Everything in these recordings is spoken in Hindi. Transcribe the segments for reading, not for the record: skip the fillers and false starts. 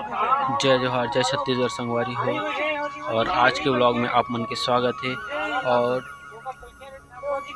जय जोहार, जय छत्तीसगढ़ संगवारी हो। और आज के व्लॉग में आप मन के स्वागत है। और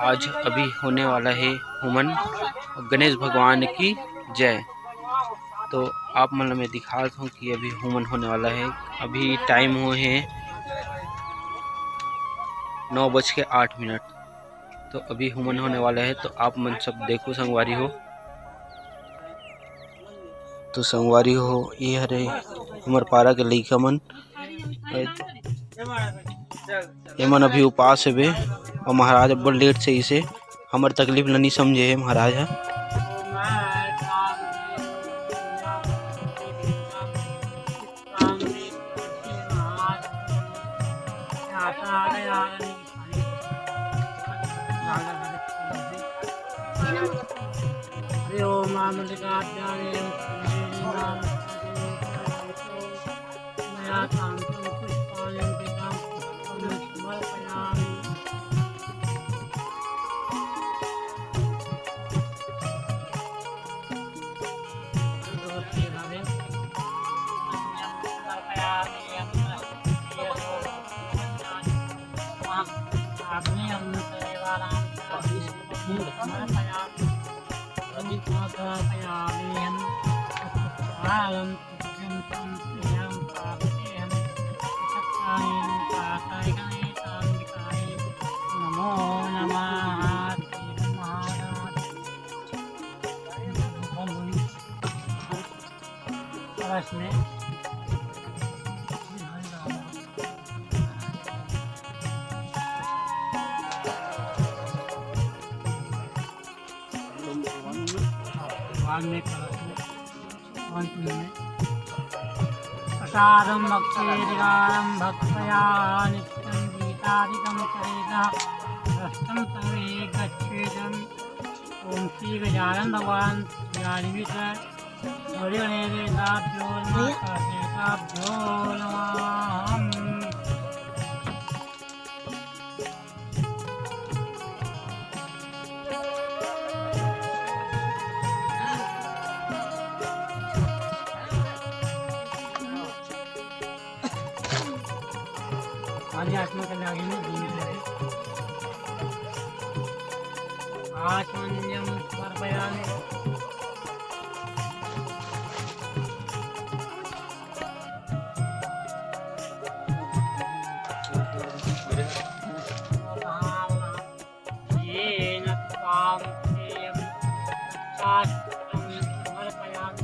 आज अभी होने वाला है हुमन गणेश भगवान की जय। तो आप मन मैं दिखाता हूँ कि अभी हुमन होने वाला है। अभी टाइम हुए हैं 9:08। तो अभी हुमन होने वाला है, तो आप मन सब देखो संगवारी हो। तो संगवारी हो, ये हरे हमर पारा के लइका मन, एमन अभी उपास हेबे। और महाराज अब्बड़ लेट से इसे हमर तकलीफ ल नहीं समझे है महाराज है। प्रसादं भक्तिरिगारं भक्त्या नित्यं गीतादिकं चरेतः भ्रष्टं सर्वे गच्छेदम्। ओम श्री गजानन भगवान ज्ञानवित हरिगणेशाभ्यो नमः। आचमन्यं समर्पयामि। येन त्वां प्रियं शास्त्रं समर्पयामि।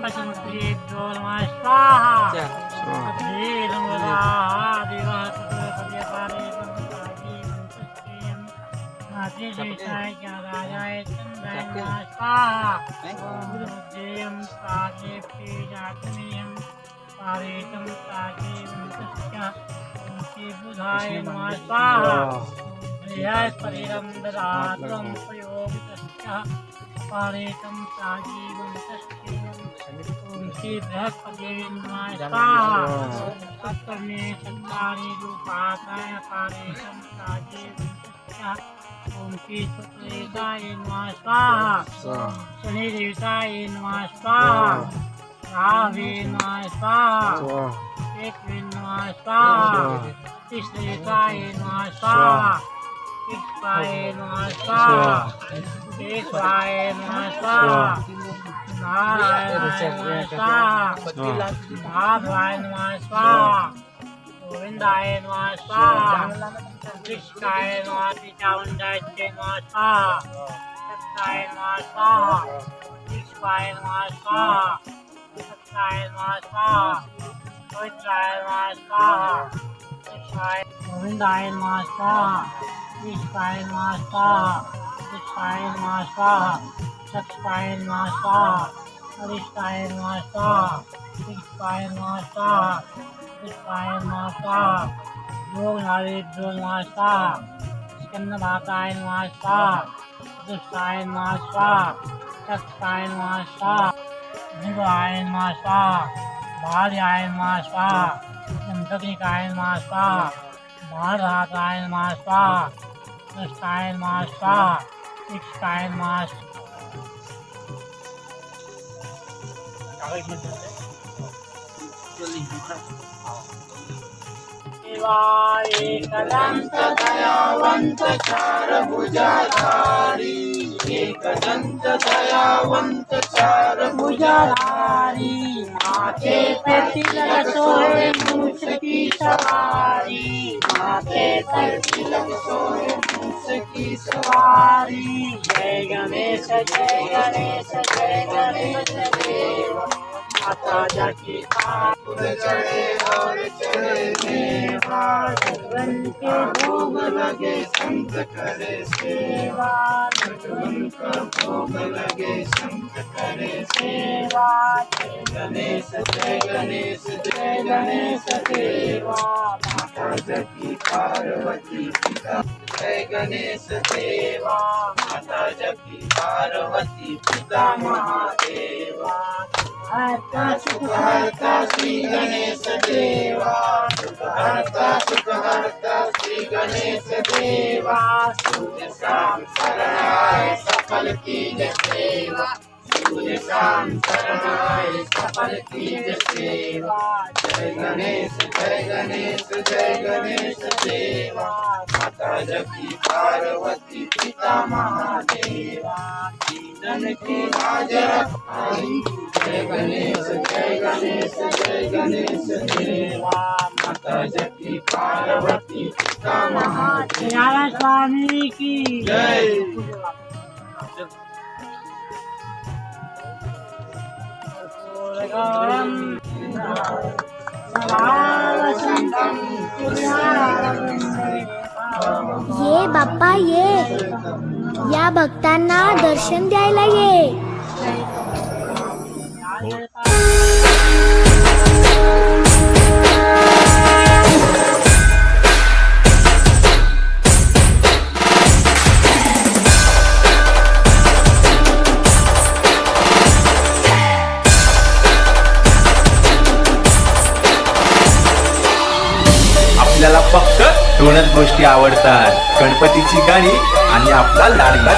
पशुभ्यो नमः स्वाहा। पारेतं प्राजीवं तस्यं ॐ श्री बृहस्पति नमः स्वाहा सत्कर्मे सत्कारे रूपाकाय पारेतं प्राजीवं तस्यं ॐ श्री शुक्लदेवताय नमः स्वाहा शनिदेवताय नमः स्वाहा राहवे नमः स्वाहा केतवे नमः स्वाहा तिस्रेताय नमः स्वाहा इक्ष्वाय नमः स्वाहा देवाय नमः स्वाहा नारायणाय नमः स्वाहा माधवाय नमः स्वाहा गोविंदाय नमः स्वाहा कृष्णाय नमः चामुंडाय नमः स्वाहा सत्याय नमः स्वाहा विश्वाय नमः स्वाहा सत्याय नमः स्वाहा पवित्राय नमः स्वाहा कृष्णाय गोविंदाय नमः स्वाहा विश्वाय नमः स्वाहा कृष्णाय नमः स्वाहा सत्याय नमः स्वाहा अरिष्टाय नमः स्वाहा कृष्णाय नमः स्वाहा कृष्णाय नमः स्वाहा योग नारेभ्यो नमः स्वाहा स्कंदमाताय नमः स्वाहा दुष्टाय नमः स्वाहा सत्याय नमः स्वाहा जीवाय नमः स्वाहा भार्याय नमः स्वाहा दंतकिकाय नमः स्वाहा महाराताय नमः स्वाहा दुष्टाय नमः स्वाहा इष्टाय नमः शिवाय एकदंत दयावंत चार भुजाधारी एकदंत दयावंत चार भुजाधारी माथे पर तिलक सोए मूछ की सवारी माथे पर तिलक सोए मूछ की सवारी जय गणेश जय गणेश जय गणेश देव माता जाकी फूल चढ़े और चढ़े मेवा भगवान के भोग लगे संत करे सेवा भगवान का भोग लगे संत करे सेवा जय गणेश देवा माता जाकी पार्वती पिता जय गणेश देवा माता जाकी पार्वती पिता महादेवा सुखहर्ता श्री गणेश देवा सुखहर्ता श्री गणेश देवा सूर्य शाम शरणाय सफल कीज सेवा सूर्य शाम शरणाय सफल कीज सेवा जय गणेश देवा माता जाकी पार्वती पिता महादेवा जीवन की लाज रखाई जय गणेश देवा माता जाकी पार्वती पिता महादेवा स्वामी की जय ये बाप्पा ये या भक्तांना दर्शन द्यायला ये आपल्याला फक्त दोनच गोष्टी आवडतात, गणपतीची गाणी आणि आपला लाडका